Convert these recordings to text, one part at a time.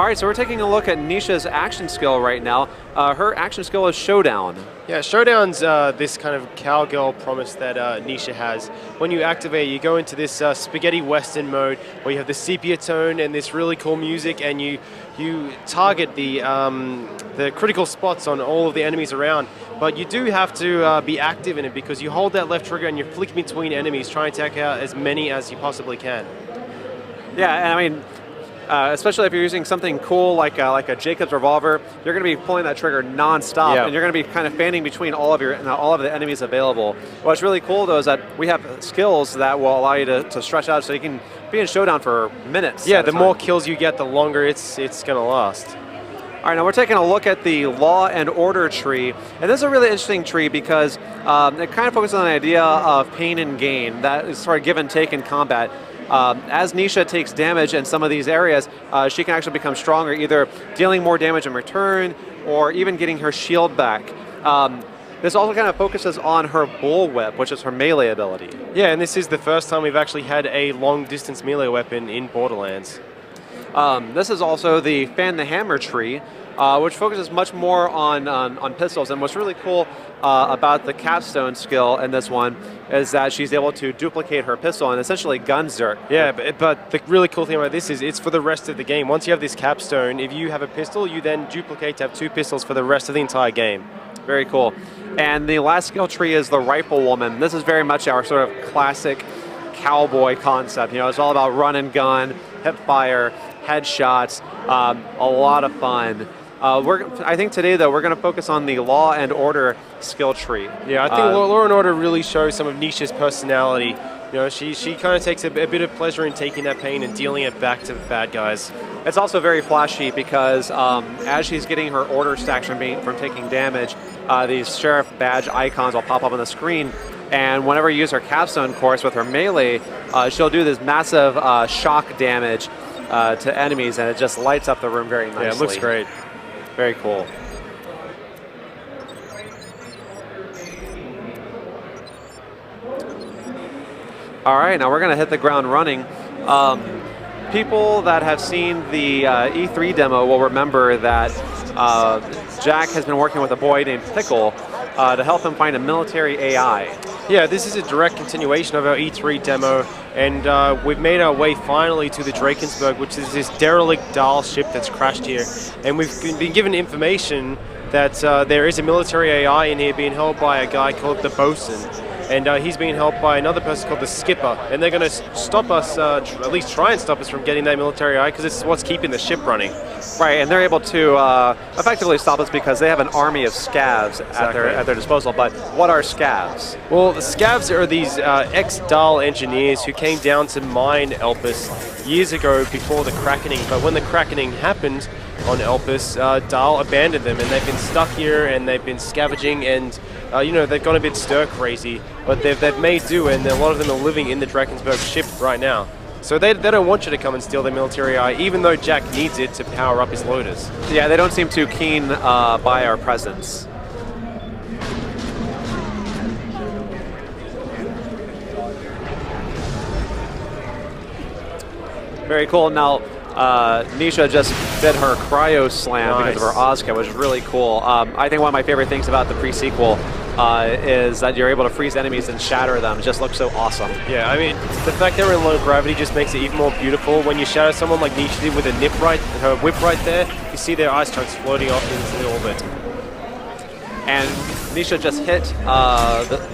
All right, so we're taking a look at Nisha's action skill right now. Her action skill is Showdown. Yeah, Showdown's this kind of cowgirl promise that Nisha has. When you activate, you go into this spaghetti western mode where you have the sepia tone and this really cool music, and you target the critical spots on all of the enemies around. But you do have to be active in it because you hold that left trigger and you flick between enemies, trying to take out as many as you possibly can. Yeah, and I mean, especially if you're using something cool like a Jacob's revolver, you're going to be pulling that trigger non-stop, and you're going to be kind of fanning between all of the enemies available. What's really cool though is that we have skills that will allow you to stretch out, so you can be in Showdown for minutes. Yeah, the more kills you get, the longer it's going to last. All right, now we're taking a look at the Law and Order tree, and this is a really interesting tree because it kind of focuses on the idea of pain and gain, that is sort of give and take in combat. As Nisha takes damage in some of these areas, she can actually become stronger, either dealing more damage in return or even getting her shield back. This also kind of focuses on her bullwhip, which is her melee ability. Yeah, and this is the first time we've actually had a long-distance melee weapon in Borderlands. This is also the Fan the Hammer tree, which focuses much more on pistols. And what's really cool about the capstone skill in this one is that she's able to duplicate her pistol and essentially guns her. Yeah, but the really cool thing about this is it's for the rest of the game. Once you have this capstone, if you have a pistol, you then duplicate to have 2 pistols for the rest of the entire game. Very cool. And the last skill tree is the Riflewoman. This is very much our sort of classic cowboy concept. You know, it's all about run and gun, hip fire, headshots, a lot of fun. I think today, though, we're going to focus on the Law and Order skill tree. Yeah, I think Law and Order really shows some of Nisha's personality. You know, she kind of takes a bit of pleasure in taking that pain and dealing it back to the bad guys. It's also very flashy because as she's getting her order stacks from taking damage, these sheriff badge icons will pop up on the screen. And whenever you use her capstone course with her melee, she'll do this massive shock damage to enemies, and it just lights up the room very nicely. Yeah, it looks great. Very cool. All right, now we're going to hit the ground running. People that have seen the E3 demo will remember that Jack has been working with a boy named Pickle to help him find a military AI. Yeah, this is a direct continuation of our E3 demo, and we've made our way finally to the Drakensberg, which is this derelict Dahl ship that's crashed here. And we've been given information that there is a military AI in here being held by a guy called the Bosun. And he's being helped by another person called the Skipper. And they're going to stop us, at least try and stop us from getting that military AI, because it's what's keeping the ship running. Right, and they're able to effectively stop us because they have an army of scavs at their disposal. But what are scavs? Well, the scavs are these ex-Dahl engineers who came down to mine Elpis years ago before the Krakening. But when the Krakening happened on Elpis, Dahl abandoned them, and they've been stuck here, and they've been scavenging, and you know, they've gone a bit stir-crazy, but they've made do, and a lot of them are living in the Drakensberg ship right now. So they don't want you to come and steal their military AI, even though Jack needs it to power up his loaders. Yeah, they don't seem too keen by our presence. Very cool. Now, Nisha just did her cryo slam because of her Ozka, which is really cool. I think one of my favorite things about the pre-sequel is that you're able to freeze enemies and shatter them. It just looks so awesome. Yeah, I mean, the fact they're in low gravity just makes it even more beautiful. When you shatter someone like Nisha did with her whip right there, you see their ice chunks floating off into the orbit. And Nisha just hit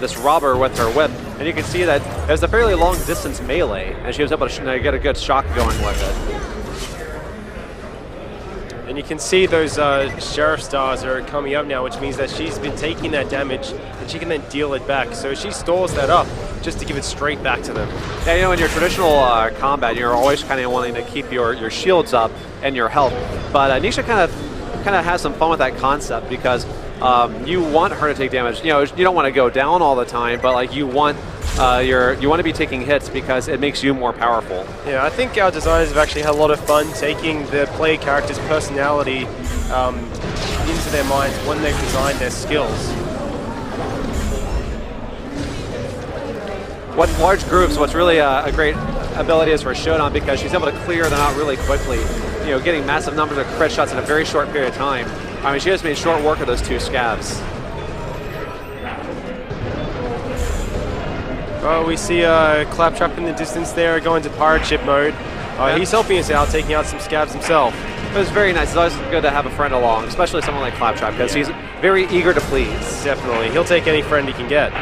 this robber with her whip, and you can see that there's a fairly long distance melee, and she was able to get a good shock going with it. And you can see those sheriff stars are coming up now, which means that she's been taking that damage, and she can then deal it back. So she stores that up just to give it straight back to them. Yeah, you know, in your traditional combat, you're always kind of wanting to keep your shields up and your health. But Nisha kind of has some fun with that concept because you want her to take damage. You know, you don't want to go down all the time, but like you want to be taking hits because it makes you more powerful. Yeah, I think our designers have actually had a lot of fun taking the player character's personality into their minds when they've designed their skills. What large groups, what's really a great ability is for Showdown because she's able to clear them out really quickly. You getting massive numbers of crit shots in a very short period of time. I mean, she just made short work of those two scabs. Oh, we see Claptrap in the distance there, going to pirate ship mode. He's helping us out, taking out some scabs himself. It was very nice. It's always good to have a friend along, especially someone like Claptrap, because he's very eager to please. Definitely. He'll take any friend he can get.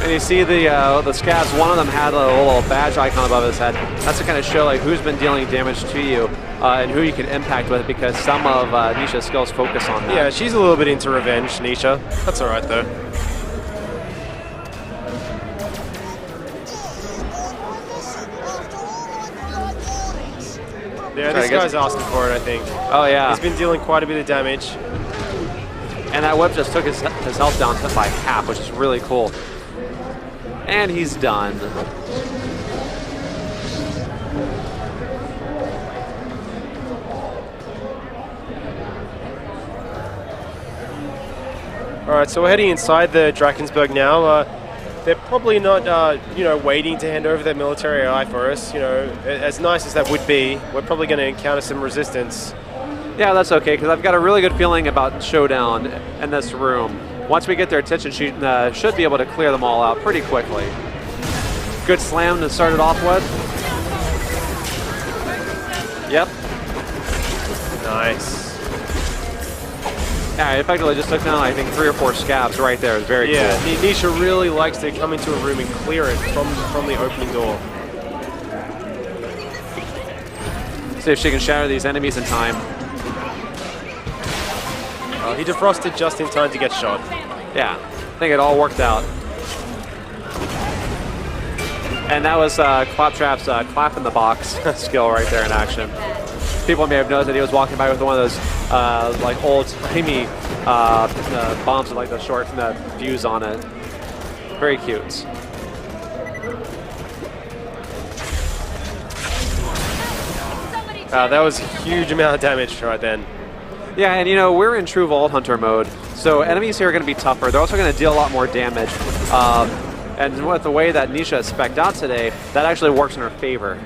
And you see the scabs, one of them had a little badge icon above his head. That's to kind of show like who's been dealing damage to you and who you can impact with, because some of Nisha's skills focus on that. Yeah, she's a little bit into revenge, Nisha. That's alright though. Yeah, this guy's asking for it, I think. Oh yeah. He's been dealing quite a bit of damage. And that whip just took his health down by half, which is really cool. And he's done. Alright, so we're heading inside the Drakensberg now. They're probably not, waiting to hand over their military eye for us. As nice as that would be, we're probably going to encounter some resistance. Yeah, that's okay, because I've got a really good feeling about Showdown in this room. Once we get their attention, she should be able to clear them all out pretty quickly. Good slam to start it off with. Yep. Nice. Yeah, I effectively just took down, I think, 3 or 4 scabs right there. It was very cool. Nisha really likes to come into a room and clear it from the opening door. See if she can shatter these enemies in time. He defrosted just in time to get shot. Yeah, I think it all worked out. And that was Claptrap's clap in the box skill right there in action. People may have noticed that he was walking by with one of those like old-timey bombs with like the short fuse on it. Very cute. That was a huge amount of damage right then. Yeah, and we're in true Vault Hunter mode, so enemies here are going to be tougher. They're also going to deal a lot more damage. And with the way that Nisha is spec'd out today, that actually works in her favor.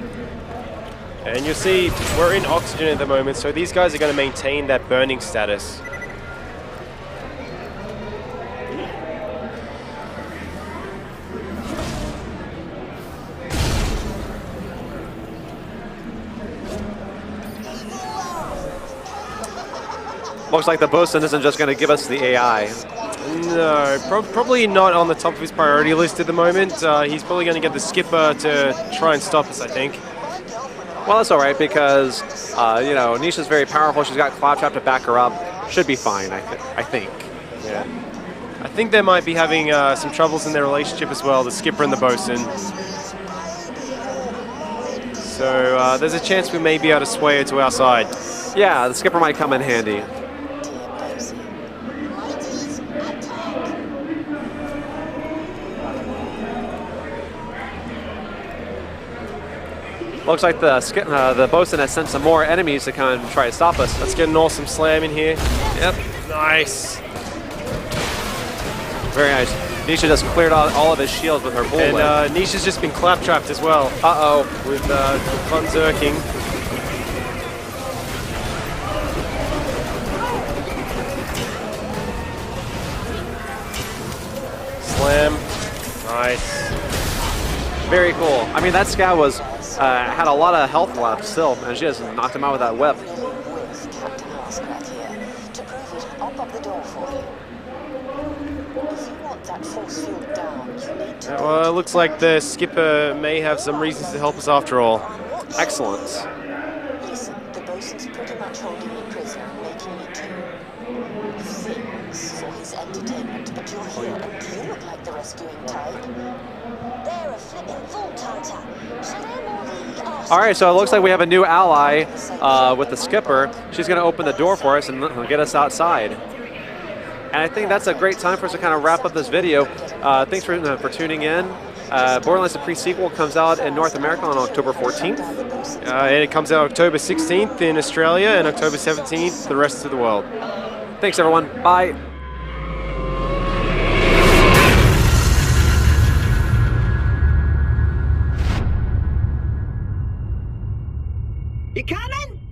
And you'll see, we're in oxygen at the moment, so these guys are going to maintain that burning status. Looks like the bosun isn't just going to give us the AI. No, probably not on the top of his priority list at the moment. He's probably going to get the skipper to try and stop us, I think. Well, that's all right, because, Nisha's very powerful. She's got Claptrap to back her up. Should be fine, I think. Yeah. I think they might be having some troubles in their relationship as well, the skipper and the bosun. So there's a chance we may be able to sway her to our side. Yeah, the skipper might come in handy. Looks like the bosun has sent some more enemies to come and try to stop us. Let's get an awesome slam in here. Yep. Nice. Very nice. Nisha just cleared out all of his shields with her bull whip. And Nisha's just been clap-trapped as well. Uh-oh. With Von Zerking. Slam. Nice. Very cool. I mean, that scab was had a lot of health left still, and she just knocked him out with that whip. Well, it looks like the skipper may have some reasons to help us after all. Excellent. Listen, the bosun's pretty much holding me prisoner, making me do things for his entertainment, but you're here and you look like the rescuing type. They're a flipping vault hunter. So they're more the All right, so it looks like we have a new ally with the skipper. She's going to open the door for us and get us outside. And I think that's a great time for us to kind of wrap up this video. Thanks for tuning in. Borderlands the pre-sequel comes out in North America on October 14th. And it comes out October 16th in Australia and October 17th the rest of the world. Thanks, everyone. Bye. You coming?